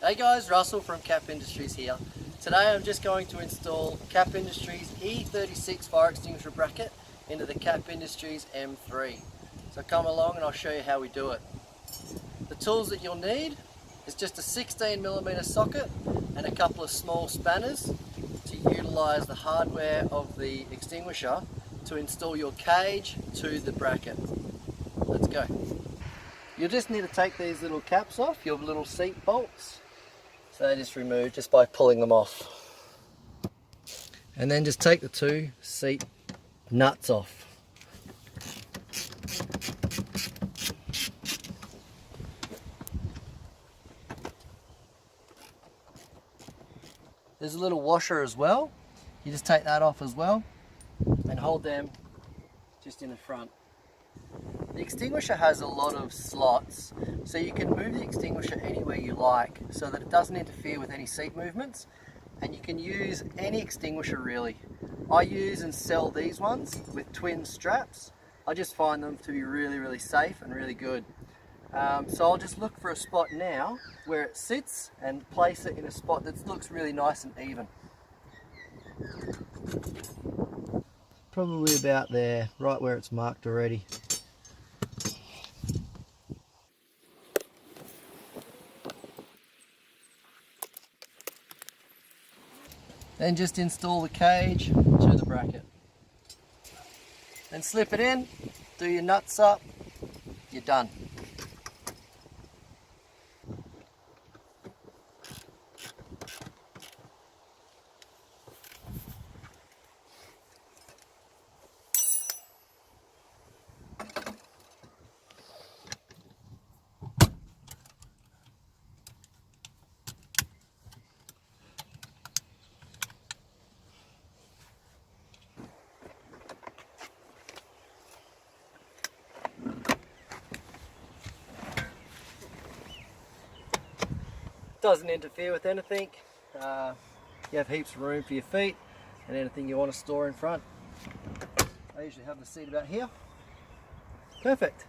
Hey guys, Russell from Kap Industries here. Today I'm just going to install Kap Industries E36 Fire Extinguisher bracket into the Kap Industries M3. So come along and I'll show you how we do it. The tools that you'll need is just a 16mm socket and a couple of small spanners to utilise the hardware of the extinguisher to install your cage to the bracket. Let's go. You'll just need to take these little caps off, your little seat bolts. So they just remove just by pulling them off. And then just take the two seat nuts off. There's a little washer as well. You just take that off as well and hold them just in the front. The extinguisher has a lot of slots, so you can move the extinguisher anywhere you like so that it doesn't interfere with any seat movements, and you can use any extinguisher really. I use and sell these ones with twin straps. I just find them to be really safe and really good. So I'll just look for a spot now where it sits and place it in a spot that looks really nice and even. Probably about there, right where it's marked already. Then just install the cage to the bracket. Then slip it in, do your nuts up, you're done. Doesn't interfere with anything. You have heaps of room for your feet and anything you want to store in front. I usually have the seat about here. Perfect.